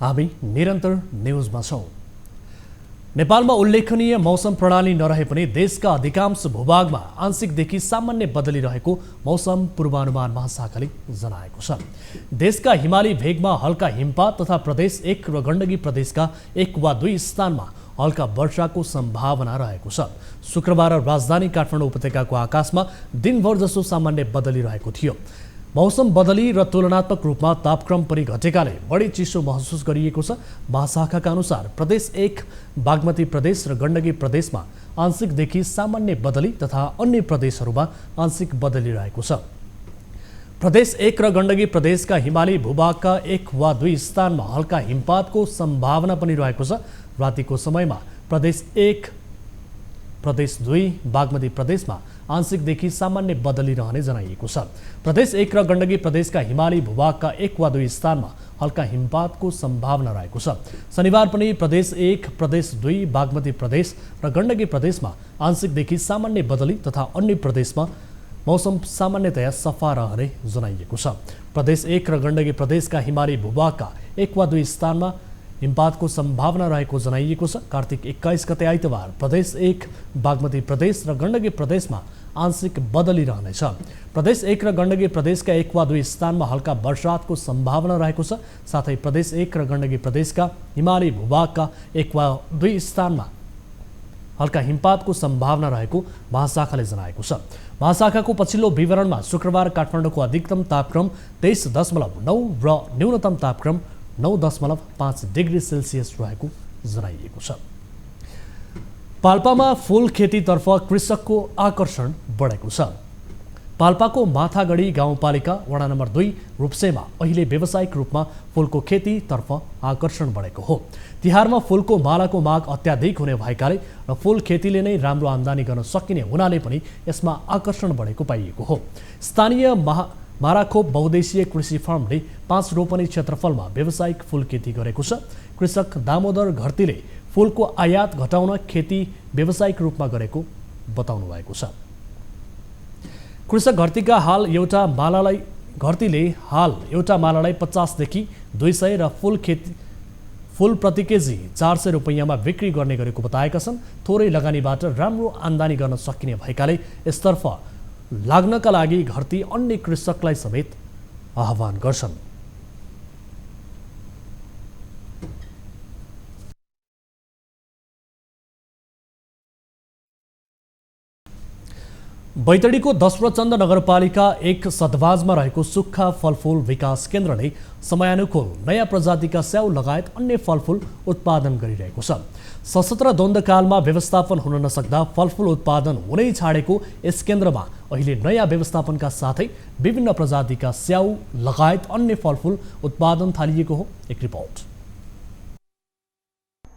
हामी निरन्तर न्युजमा छौँ। नेपालमा उल्लेखनीय मौसम प्रणाली नरहे पनि देशका अधिकांश भूभागमा आंशिकदेखि सामान्य बदलिरहेको मौसम पूर्वानुमान महाशाखाले जनाएको छ। देशका हिमाली भेगमा हल्का हिमपात तथा प्रदेश 1 र गण्डकी प्रदेशका 1 वा 2 स्थानमा हल्का वर्षाको सम्भावना रहेको छ। शुक्रबार राजधानी काठमाडौँ उपत्यकाको आकाशमा दिनभर जसो सामान्य बदलिरहेको थियो। मौसम बदली र तुलनात्मक रूपमा तापक्रम पनि घटेकाले बढी चिसो महसुस गरिएको छ। महाशाखाका अनुसार प्रदेश 1, बागमती प्रदेश र गण्डकी प्रदेशमा आंशिकदेखि सामान्य बदली तथा अन्य प्रदेशहरूमा आंशिक बदली रहेको छ। प्रदेश 1 र गण्डकी प्रदेशका हिमाली भूभागका 1 वा 2 स्थानमा हल्का हिमपातको सम्भावना पनि रहेको छ। रातिको समयमा प्रदेश 1, प्रदेश 2, बागमती प्रदेशमा आंशिकदेखि सामान्य बदली रहने जनाइएको छ। प्रदेश 1 र गण्डकी प्रदेशका हिमाली भूभागका 1 वा 2 स्थानमा हल्का हिमपातको सम्भावना रहेको छ। शनिबार पनि प्रदेश 1, प्रदेश 2, बागमती प्रदेश र गण्डकी प्रदेशमा आंशिकदेखि सामान्य बदली तथा अन्य प्रदेशमा मौसम सामान्यतया सफा रहने जनाइएको छ। प्रदेश 1 र गण्डकी प्रदेशका हिमाली भूभागका 1 वा 2 स्थानमा हिमपातको सम्भावना रहेको जनाइएको छ। कार्तिक 21 गते आइतबार प्रदेश 1, बागमती प्रदेश र गण्डकी प्रदेशमा आंशिक बदली रहनेछ। प्रदेश 1 र गण्डकी प्रदेशका 1 वा 2 स्थानमा हल्का वर्षातको सम्भावना रहेको छ। साथै प्रदेश 1 र गण्डकी प्रदेशका हिमाली भूभागका 1 वा 2 स्थानमा हल्का हिमपातको सम्भावना रहेको महाशाखाले जनाएको छ। महाशाखाको पछिल्लो विवरणमा शुक्रबार काठमाडौँको अधिकतम तापक्रम 23.9 र न्यूनतम तापक्रम 9.5 डिग्री सेल्सियस रहेको जनाइएको छ। पाल्पामा फूल खेतीतर्फ कृषकको आकर्षण बढेको छ। पाल्पाको माथागढी गाउँपालिका वडा नम्बर 2 रूपसेमा अहिले व्यावसायिक रूपमा फूलको खेतीतर्फ आकर्षण बढेको हो। तिहारमा फूलको मालाको माग अत्याधिक हुने भएकाले र फूल खेतीले नै राम्रो आम्दानी गर्न सकिने हुनाले पनि यसमा आकर्षण बढेको पाइएको हो। स्थानीय माराखोप बहुद्देशीय कृषि फर्मले 5 रोपनी क्षेत्रफलमा व्यावसायिक फूल खेती गरेको छ। कृषक दामोदर घरतीले फूलको आयात घटाउन खेती व्यावसायिक रूपमा गरेको बताउनु भएको छ। कृषक घरतीले हाल एउटा मालालाई 50 देखि 200 र फूल प्रति केजी 400 रुपैयाँमा बिक्री गर्ने गरेको बताएका छन्। थोरै लगानीबाट राम्रो आम्दानी गर्न सकिने भएकाले यसतर्फ लाग्नका लागि घरती अन्य कृषकलाई समेत आह्वान गर्छन्। बैतडीको दशरथचन्द नगरपालिका 1 सतबाजमा रहेको सुक्खा फलफुल विकास केन्द्रले समयानुकूल नयाँ प्रजातिका स्याउ लगायत अन्य फलफुल उत्पादन गरिरहेको छ। सशस्त्र द्वन्द्वकालमा व्यवस्थापन हुन नसक्दा फलफुल उत्पादन हुनै छाडेको यस केन्द्रमा अहिले नयाँ व्यवस्थापनका साथै विभिन्न प्रजातिका स्याउ लगायत अन्य फलफुल उत्पादन थालिएको हो। एक रिपोर्ट।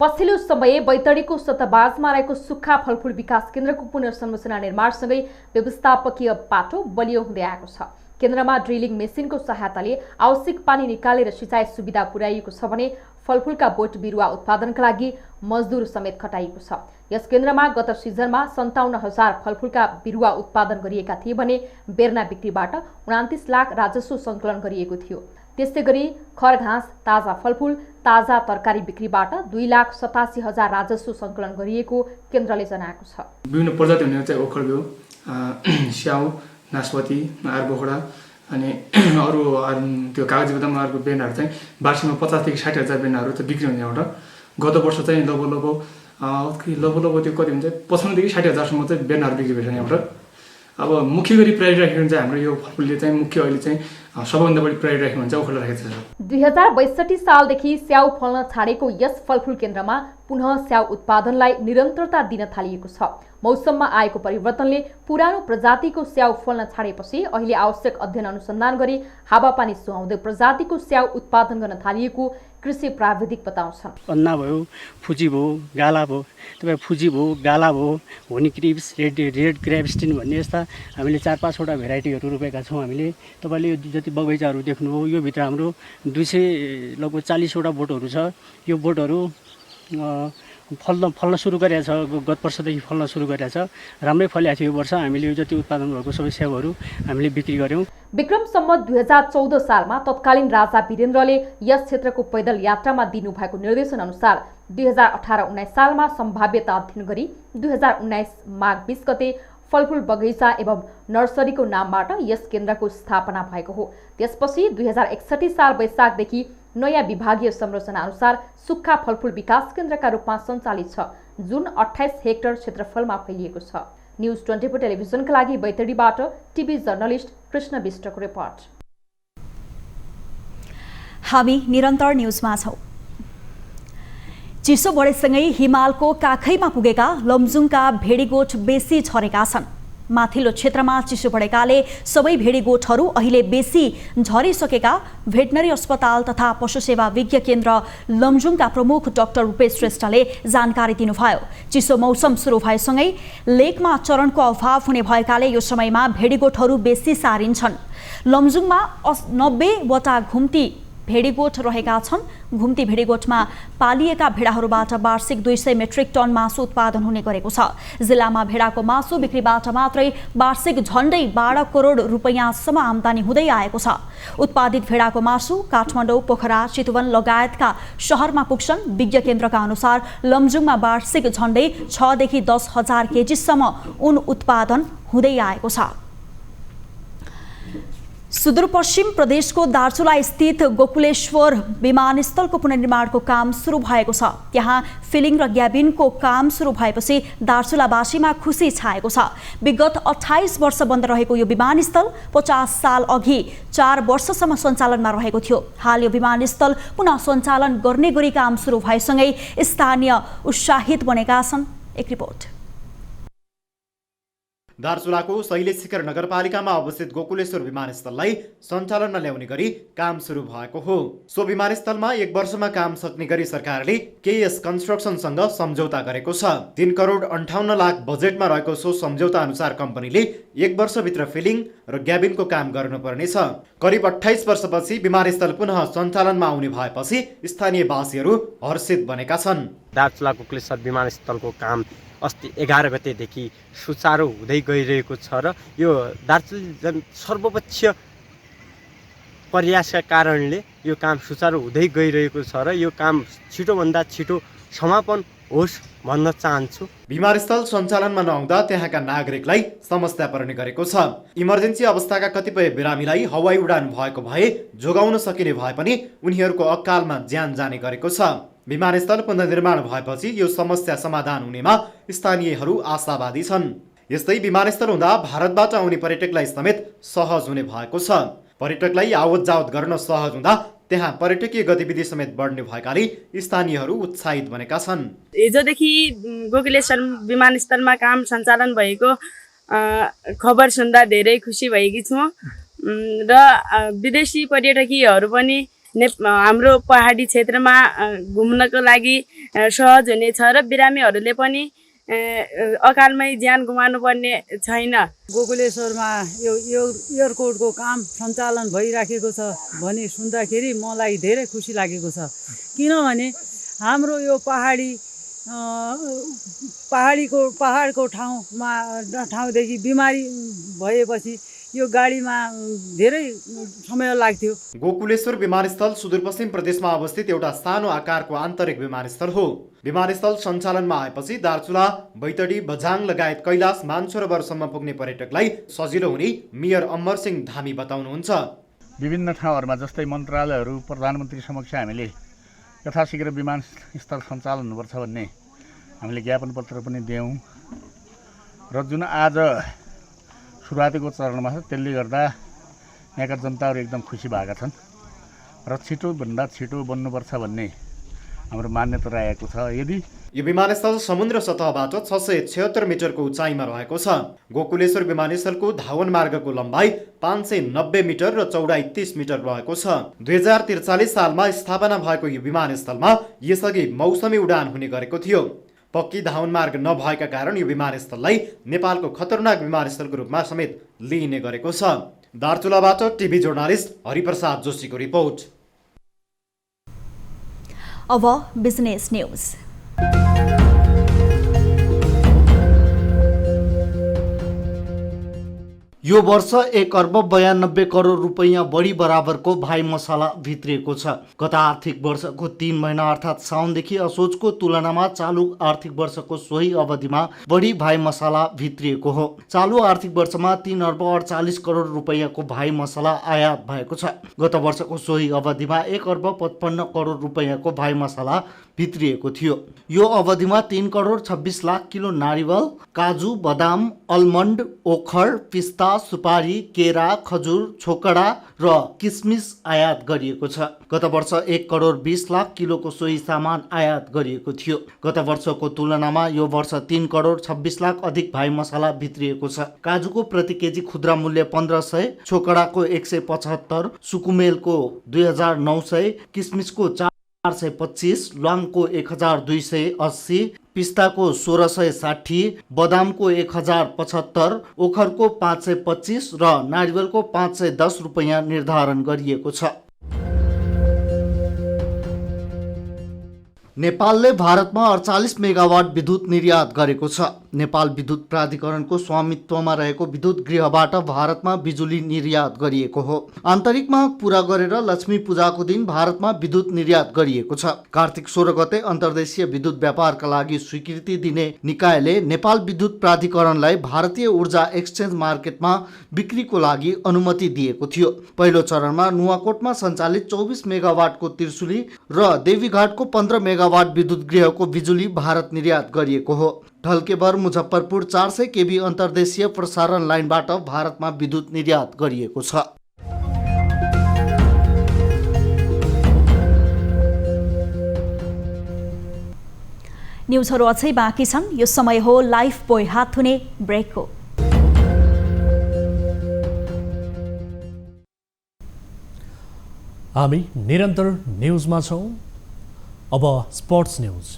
पछिल्लो समय बैतडीको सतबाजमा रहेको सुक्खा फलफुल विकास केन्द्रको पुनर्संरचना निर्माणसँगै व्यवस्थापकीय पाटो बलियो हुँदै आएको छ। केन्द्रमा ड्रिलिङ मेसिनको सहायताले आवश्यक पानी निकालेर सिँचाइ सुविधा पुर्याइएको छ भने फलफुलका बोट बिरुवा उत्पादनका लागि मजदुर समेत खटाइएको छ। यस केन्द्रमा गत सिजनमा 57,000 फलफुलका बिरुवा उत्पादन गरिएका थिए भने बेर्ना बिक्रीबाट 29 लाख राजस्व सङ्कलन गरिएको थियो। त्यस्तै गरी खरघाँस, ताजा फलफुल, ताजा तरकारी बिक्रीबाट 2,87,000 राजस्व सङ्कलन गरिएको केन्द्रले जनाएको छ। विभिन्न प्रजाति हुने चाहिँ ओखर बिउ, स्याउ, नासपति, आरबोखडा अनि अरू त्यो कागजी बदाम अर्को बेनाहरू चाहिँ वार्षिकमा 50,000 देखि 60,000 बेनाहरू चाहिँ बिक्री हुने एउटा। गत वर्ष चाहिँ लगभग त्यो कति हुन्छ 55,000 देखि 60,000सम्म चाहिँ बेनाहरू बिक्री भइसक्यो एउटा। अब मुख्य गरी प्रायोरिटी राखेको हुन्छ हाम्रो यो फलफुलले चाहिँ मुख्य अहिले चाहिँ सबैभन्दा बढी प्रायोरिटी राखेको हुन्छ ओखरलाई राखेको छ। 2062 सालदेखि स्याउ फल्न छाडेको यस फलफुल केन्द्रमा पुनः स्याउ उत्पादनलाई निरन्तरता दिन थालिएको छ। मौसममा आएको परिवर्तनले पुरानो प्रजातिको स्याउ फल्न छाडेपछि अहिले आवश्यक अध्ययन अनुसन्धान गरी हावापानी सुहाउँदै प्रजातिको स्याउ उत्पादन गर्न थालिएको कृषि प्राविधिक बताउँछन्। अन्ना भयो, फुजी भयो, गाला भयो, तपाईँ फुजी भयो, गाला भयो, होनी क्रिप्स, रेड ग्राभस्टिन भन्ने यस्ता हामीले 4-5वटा भेराइटीहरू रोपेका छौँ। हामीले तपाईँले यो जति बगैँचाहरू देख्नुभयो यो भित्र हाम्रो 200 लगभग 40वटा बोटहरू छ। यो बोटहरू फल्न सुरु गरेको छ, गत वर्षदेखि फल्न सुरु गरेको छ। राम्रै फलेको थियो यो वर्ष। हामीले यो जति उत्पादन भएको सबै स्याउहरू हामीले बिक्री गऱ्यौँ। विक्रम सम्वत 2014 सालमा तत्कालीन राजा वीरेन्द्रले यस क्षेत्रको पैदल यात्रामा दिनुभएको निर्देशन अनुसार 2018-19 सालमा सम्भाव्यता अध्ययन गरी 2019 माघ 20 गते फलफुल बगैँचा एवं नर्सरीको नामबाट यस केन्द्रको स्थापना भएको हो। त्यसपछि 2061 साल वैशाखदेखि नयाँ विभागीय संरचना अनुसार सुक्खा फलफुल विकास केन्द्रका रूपमा सञ्चालित छ, जुन 28 हेक्टर क्षेत्रफलमा फैलिएको छ। न्युज 24 टेलिभिजनका लागि बैतडीबाट टिभी जर्नलिस्ट कृष्ण विष्टको रिपोर्ट। हामी निरन्तर न्युजमा छौँ। चिसो बढेसँगै हिमालको काखैमा पुगेका लमजुङका भेडीगोठ बेसी झरेका छन्। माथिल्लो क्षेत्रमा चिसो बढेकाले सबै भेडीगोठहरू अहिले बेसी झरिसकेका भेटनरी अस्पताल तथा पशु सेवा विज्ञ केन्द्र लमजुङका प्रमुख डाक्टर रूपेश श्रेष्ठले जानकारी दिनुभयो। चिसो मौसम सुरु भएसँगै लेकमा चरणको अभाव हुने भएकाले यो समयमा भेडीगोठहरू बेसी सारिन्छन्। लमजुङमा 90वटा घुम्ती भेडीगोठ रहेका छन्। घुम्ती भेडीगोठमा पालिएका भेडाहरूबाट वार्षिक 200 मेट्रिक टन मासु उत्पादन हुने गरेको छ। जिल्लामा भेडाको मासु बिक्रीबाट मात्रै वार्षिक झन्डै 12 करोड रुपैयाँसम्म आम्दानी हुँदै आएको छ। उत्पादित भेडाको मासु काठमाडौँ, पोखरा, चितवन लगायतका शहरमा पुग्छन्। विज्ञ केन्द्रका अनुसार लमजुङमा वार्षिक झन्डै 6 देखि 10 हजार केजीसम्म ऊन उत्पादन हुँदै आएको छ। सुदूरपश्चिम प्रदेशको दार्चुला स्थित गोकुलेश्वर विमानस्थलको पुनर्निर्माणको काम सुरु भएको छ। त्यहाँ फिलिङ र ग्याबिनको काम सुरु भएपछि दार्चुलावासीमा खुसी छाएको छ। विगत 28 वर्ष बन्द रहेको यो विमानस्थल 50 साल अघि 4 वर्षसम्म सञ्चालनमा रहेको थियो। हाल यो विमानस्थल पुनः सञ्चालन गर्ने गरी काम सुरु भएसँगै स्थानीय उत्साहित बनेका छन्। एक रिपोर्ट। दार्चुलाको शैलेश शिखर नगरपालिकामा अवस्थित गोकुलेश्वर विमानस्थललाई सञ्चालनमा ल्याउने गरी काम सुरु भएको हो। सो विमानस्थलमा 1 वर्षमा काम सक्ने गरी सरकारले केएस कन्स्ट्रक्सनसँग सम्झौता गरेको छ। 3 करोड 58 लाख बजेटमा रहेको सो सम्झौता अनुसार कम्पनीले 1 वर्षभित्र फिलिङ र ग्याबिनको काम गर्नुपर्नेछ। करिब 28 वर्षपछि विमानस्थल पुनः सञ्चालनमा आउने भएपछि स्थानीयवासीहरू हर्षित बनेका छन्। दार्चुला गोकुलेश्वर विमानस्थलको काम अस्ति 11 गतेदेखि सुचारू हुँदै गइरहेको छ र यो दार्चुला सर्वपक्षीय प्रयासका कारणले यो काम सुचारू हुँदै गइरहेको छ र यो काम छिटोभन्दा छिटो समापन होस् भन्न चाहन्छु। विमानस्थल सञ्चालनमा नआउँदा त्यहाँका नागरिकलाई समस्या पर्ने गरेको छ। इमर्जेन्सी अवस्थाका कतिपय बिरामीलाई हवाई उडान भएको भए जोगाउन सकिने भए पनि उनीहरूको अकालमा ज्यान जाने गरेको छ। विमानस्थल पुनर्निर्माण भएपछि यो समस्या समाधान हुनेमा स्थानीयहरू आशावादी छन्। यस्तै विमानस्थल हुँदा भारतबाट आउने पर्यटकलाई समेत सहज हुने भएको छ। पर्यटकलाई आवत जावत गर्न सहज हुँदा त्यहाँ पर्यटकीय गतिविधि समेत बढ्ने भएकाले स्थानीयहरू उत्साहित बनेका छन्। हिजोदेखि गोकुलेश्वर विमानस्थलमा काम सञ्चालन भएको खबर सुन्दा धेरै खुसी भएकी छु र विदेशी पर्यटकीयहरू पनि हाम्रो पहाडी क्षेत्रमा घुम्नको लागि सहज हुनेछ र बिरामीहरूले पनि अकालमै ज्यान गुमाउनु पर्ने छैन। गोकुलेश्वरमा यो एयरपोर्टको काम सञ्चालन भइराखेको छ भने सुन्दाखेरि मलाई धेरै खुसी लागेको छ। किनभने हाम्रो यो पहाडी पहाडको ठाउँदेखि बिमारी भएपछि यो गाडीमा धेरै समय लाग्थ्यो। गोकुलेश्वर विमानस्थल सुदूरपश्चिम प्रदेशमा अवस्थित एउटा सानो आकारको आन्तरिक विमानस्थल हो। विमानस्थल सञ्चालनमा आएपछि दार्चुला, बैतडी, बझाङ लगायत कैलाश, मानसरोवरसम्म पुग्ने पर्यटकलाई सजिलो हुने मेयर अमर सिंह धामी बताउनुहुन्छ। विभिन्न ठाउँहरूमा जस्तै मन्त्रालयहरू, प्रधानमन्त्री समक्ष हामीले यथाशीघ्र विमानस्थल सञ्चालन हुनुपर्छ भन्ने हामीले ज्ञापन पत्र पनि दियौँ र जुन आज सुरुवातीको चरणमा छ त्यसले गर्दा यहाँका जनताहरू एकदम खुसी भएका छन् र छिटोभन्दा छिटो बन्नुपर्छ भन्ने हाम्रो मान्यता रहेको छ। यदि यो विमानस्थल समुद्र सतहबाट 676 मिटरको उचाइमा रहेको छ। गोकुलेश्वर विमानस्थलको धावन मार्गको लम्बाइ 590 मिटर र चौडाइ 30 मिटर रहेको छ। 2043 सालमा स्थापना भएको यो विमानस्थलमा यसअघि मौसमी उडान हुने गरेको थियो। पक्की धावन मार्ग नभएका कारण यो विमानस्थललाई नेपालको खतरनाक विमानस्थलको रूपमा समेत लिइने गरेको छ। दार्चुलाबाट टिभी जर्नलिस्ट हरिप्रसाद जोशीको रिपोर्ट। अब बिजनेस न्यूज। यो वर्ष 1 अर्ब 92 करोड रुपैयाँ बढी बराबरको भाइ मसाला भित्रिएको छ। गत आर्थिक वर्षको 3 महिना अर्थात् साउनदेखि असोजको तुलनामा चालु आर्थिक वर्षको सोही अवधिमा बढी भाइ मसाला भित्रिएको हो। चालु आर्थिक वर्षमा 3 अर्ब 48 करोड रुपैयाँको भाइ मसाला आयात भएको छ। गत वर्षको सोही अवधिमा 1 अर्ब 55 करोड रुपैयाँको भाइ मसाला भित्रिएको थियो। यो अवधिमा 3 करोड 26 लाख किलो नारिवल, काजु, बदाम, अलमन्ड, ओखर, पिस्ता, सुपारी, केरा, खजुर, छोकडा र किसमिस आयात गरिएको छ। गत वर्ष 1 करोड 20 लाख किलोको सोही सामान आयात गरिएको थियो। गत वर्षको तुलनामा यो वर्ष 3 करोड 26 लाख अधिक भाइ मसाला भित्रिएको छ। काजुको प्रति केजी खुद्रा मूल्य 1500, छोकडाको 175, सुकुमेलको 2900, किसमिसको 425, ल्वाङको 1280, पिस्ताको 1660, बदामको 1075, ओखरको 525 र नारिवलको 510 रुपैयाँ निर्धारण गरिएको छ। नेपालले भारतमा 48 मेगावाट विद्युत निर्यात गरेको छ। नेपाल विद्युत प्राधिकरणको स्वामित्वमा रहेको विद्युत गृहबाट भारतमा बिजुली निर्यात गरिएको हो। आन्तरिक माग पूरा गरेर लक्ष्मी पूजाको दिन भारतमा विद्युत निर्यात गरिएको छ। कार्तिक 16 गते अन्तर्देशीय विद्युत व्यापारका लागि स्वीकृति दिने निकायले नेपाल विद्युत प्राधिकरणलाई भारतीय ऊर्जा एक्सचेन्ज मार्केटमा बिक्रीको लागि अनुमति दिएको थियो। पहिलो चरणमा नुवाकोटमा सञ्चालित 24 मेगावाटको त्रिशुली र देवीघाटको 15 मेगावाट विद्युत गृहको बिजुली भारत निर्यात गरिएको हो। ढल्केबर मुजफ्फरपुर 400 केबी अन्तर्देशीय प्रसारण लाइनबाट भारतमा विद्युत निर्यात गरिएको छ। न्युजहरू अझै बाँकी छन्। यो समय हो लाइफ बोय हात धुने ब्रेकको। हामी निरन्तर न्युजमा छौँ। अब स्पोर्ट्स न्युज।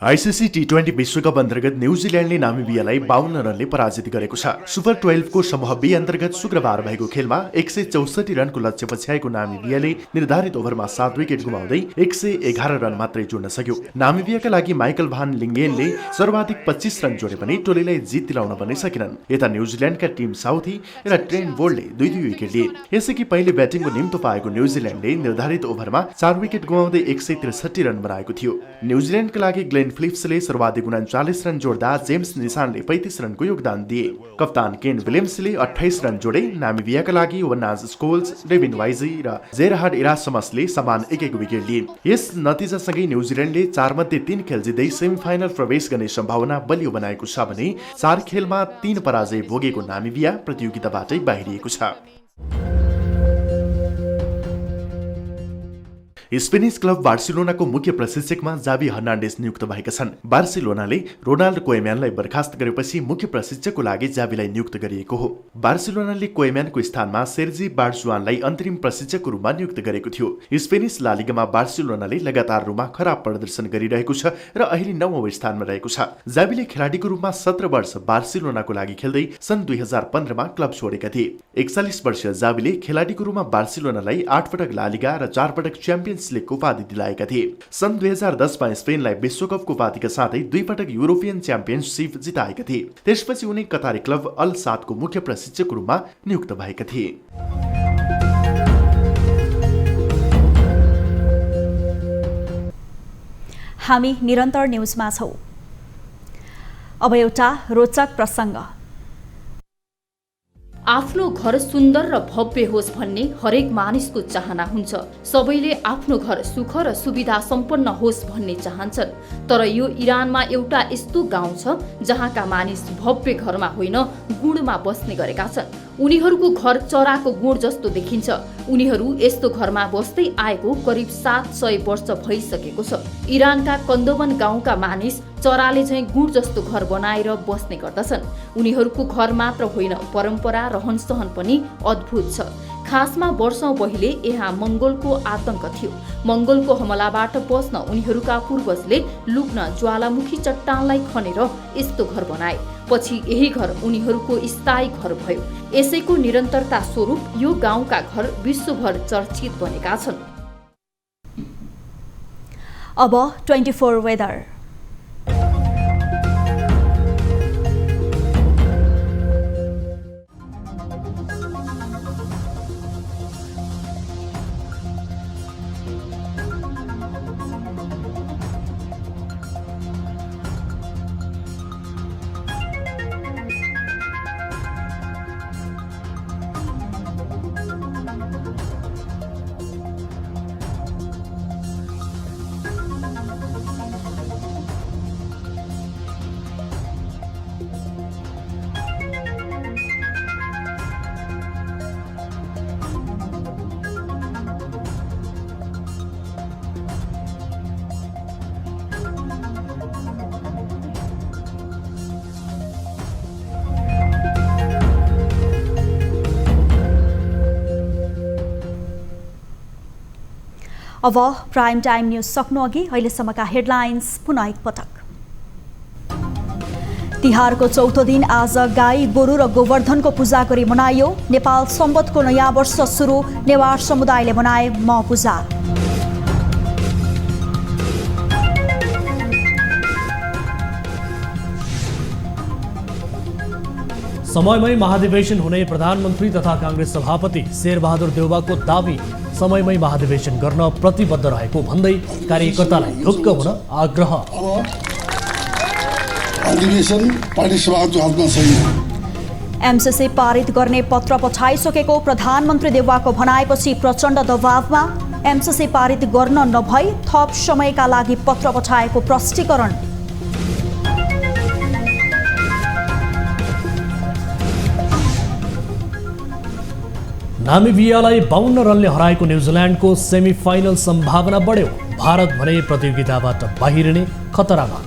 आइसिसी टी20 विश्वकप अन्तर्गत न्युजिल्यान्डले नामिबियालाई 52 रनले पराजित गरेको छ। सुपर 12 को समूह बी अन्तर्गत शुक्रबार भएको खेलमा 164 रनको लक्ष्य पछ्याएको नामिबियाले निर्धारित ओभरमा 7 विकेट गुमाउँदै 111 रन मात्रै जोड्न सक्यो। नामिबियाका लागि माइकल भान लिङ्गेनले सर्वाधिक 25 रन जोडे पनि टोलीलाई जित दिलाउन पनि सकेनन्। यता न्युजिल्यान्डका टिम साउथी र ट्रेन्ट बोल्टले 2-2 विकेट लिए। यसअघि पहिले ब्याटिङको निम्तो पाएको न्युजिल्यान्डले निर्धारित ओभरमा 4 विकेट गुमाउँदै 163 रन बनाएको थियो। न्युजिल्यान्डका लागि ग्लेन फिलिप्सले सर्वाधिक 39 रन जोड्दा जेम्स निसानले 35 रनको योगदान दिए। कप्तान केन विलियम्सले 28 रन जोडे। नामिबियाका लागि वनाज स्कोल्स, डेभिन वाइजी र जेरहार्ड इरासमसले समान 1-1 विकेट लिए। यस नतिजासँगै न्युजिल्यान्डले 4 मध्ये 3 खेल जित्दै सेमिफाइनल प्रवेश गर्ने सम्भावना बलियो बनाएको छ भने 4 खेलमा 3 पराजय भोगेको नामिबिया प्रतियोगिताबाटै बाहिरिएको छ। स्पेनिस क्लब बार्सिलोनाको मुख्य प्रशिक्षकमा जावी हर्नान्डेज नियुक्त भएका छन्। बार्सिलोनाले रोनाल्ड कोएम्यानलाई बर्खास्त गरेपछि मुख्य प्रशिक्षकको लागि जावीलाई नियुक्त गरिएको हो। बार्सिलोनाले कोएम्यानको स्थानमा सेर्जी बार्जुआनलाई अन्तरिम प्रशिक्षकको रूपमा नियुक्त गरेको थियो। स्पेनिस ला लिगामा बार्सिलोनाले लगातार रूपमा खराब प्रदर्शन गरिरहेको छ र अहिले 9औं स्थानमा रहेको छ। जावीले खेलाडीको रूपमा 17 वर्ष बार्सिलोनाको लागि खेल्दै सन् 2015 मा क्लब छोडेका थिए। 41 वर्षीय जावीले खेलाडीको रूपमा बार्सिलोनालाई 8 पटक ला लिगा र 4 पटक च्याम्पियन्स लिगको उपाधि दिलाएका थिए। सन् 2010 मा स्पेनलाई विश्वकपको उपाधिका साथै 2 पटक युरोपियन च्याम्पियनशिप जिताएका थिए। त्यसपछि उनी कतारी क्लब अल सादको मुख्य प्रशिक्षकको रूपमा नियुक्त भएका थिए। हामी निरन्तर न्युजमा छौं। अब एउटा रोचक प्रसङ्ग। आफ्नो घर सुन्दर र भव्य होस् भन्ने हरेक मानिसको चाहना हुन्छ। सबैले आफ्नो घर सुख र सुविधा सम्पन्न होस् भन्ने चाहन्छन्। तर यो इरानमा एउटा यस्तो गाउँ छ जहाँका मानिस भव्य घरमा होइन गुणमा बस्ने गरेका छन्। उनीहरूको घर चराको गुण जस्तो देखिन्छ। उनीहरू यस्तो घरमा बस्दै आएको करिब 700 वर्ष भइसकेको छ। इरानका कन्दवन गाउँका मानिस चराले झैं गुण जस्तो घर बनाएर बस्ने गर्दछन्। उनीहरूको घर मात्र होइन, परम्परा रहनसहन पनि अद्भुत छ। खासमा वर्षौं पहिले यहाँ मंगोलको आतंक थियो। मंगोलको हमलाबाट बस्न उनीहरूका पूर्वजले लुक्न ज्वालामुखी चट्टानलाई खनेर यस्तो घर बनाए। पछि यही घर उनीहरूको स्थायी घर भयो। यसैको निरन्तरता स्वरूप यो गाउँका घर विश्वभर चर्चित बनेका छन्। अब 24 वेदर। अब प्राइम टाइम न्यूज सक्नु अघि अहिलेसम्मका हेडलाइन्स पुनः एकपटक। तिहारको चौथो दिन आज गाई गोरु र गोवर्धनको पूजा गरी मनाइयो। नेपाल सम्वतको नयाँ वर्ष सुरु, नेवार समुदायले मनाए म पूजा। समयमै महाधिवेशन हुने प्रधानमन्त्री तथा कांग्रेस सभापति शेरबहादुर देउवाको दावी। समयमै महाधिवेशन गर्न प्रतिबद्ध रहेको भन्दै कार्यकर्तालाई ढुक्क हुन आग्रह। अधिवेशन पार्टी सभाको हातमा छैन। एमसीसी पारित गर्ने पत्र पठाइसकेको प्रधानमन्त्री देउवाको भनाएपछि प्रचण्ड दबावमा। एमसीसी पारित गर्न नभई थप समयका लागि पत्र पठाएको प्रष्टीकरण। नामिबियालाई 52 रनले हराएको न्युजिल्यान्डको सेमिफाइनल सम्भावना बढ्यो। भारत भने प्रतियोगिताबाट बाहिरिने खतरामा।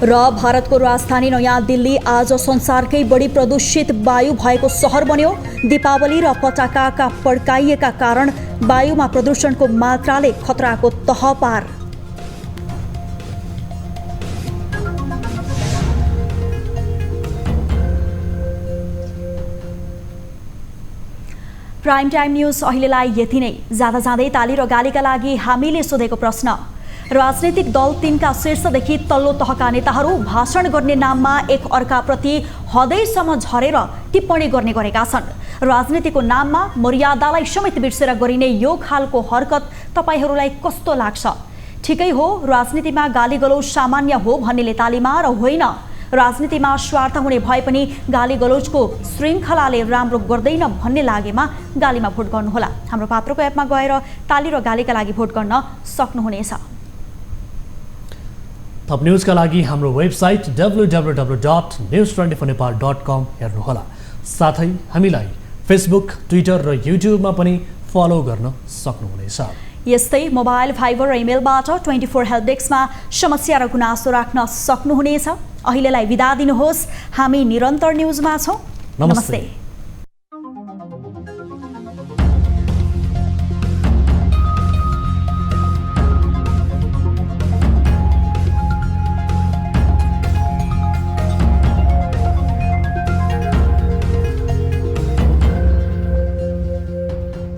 र भारतको राजधानी नयाँ दिल्ली आज संसारकै बढी प्रदूषित वायु भएको सहर बन्यो। दीपावली र पटाकाका पड्काइएका कारण वायुमा प्रदूषणको मात्राले खतराको तह पार। प्राइम टाइम न्यूज अहिलेलाई यति नै। जाँदा जाँदै ताली र गालीका लागि हामीले सोधेको प्रश्न। राजनीतिक दल 3का शीर्षदेखि तल्लो तहका नेताहरू भाषण गर्ने नाममा एक अर्काप्रति हदैसम्म झरेर टिप्पणी गर्ने गरेका छन्। राजनीतिको नाममा मर्यादालाई समेत बिर्सेर गरिने यो खालको हरकत तपाईहरूलाई कस्तो लाग्छ? ठिकै हो, राजनीतिमा गालीगलौज सामान्य हो भन्नेले तालीमा र होइन, राजनीतिमा स्वार्थ हुने भए पनि गाली गलौजको श्रृङ्खलाले राम्रो गर्दैन भन्ने लागेमा गालीमा भोट गर्नुहोला। हाम्रो पात्रको एपमा गएर ताली र गालीका लागि भोट गर्न सक्नुहुनेछ। थप न्युजका लागि हाम्रो वेबसाइट www.news24nepal.com हेर्नुहोला। साथै हामीलाई फेसबुक, ट्विटर र युट्युबमा पनि फलो गर्न सक्नुहुनेछ। यस्तै मोबाइल, फाइबर र इमेलबाट 24 हेल्प डेस्कमा समस्या र गुनासो राख्न सक्नुहुनेछ। अहिलेलाई बिदा दिनुहोस्। हामी निरन्तर न्युजमा छौँ। नमस्ते।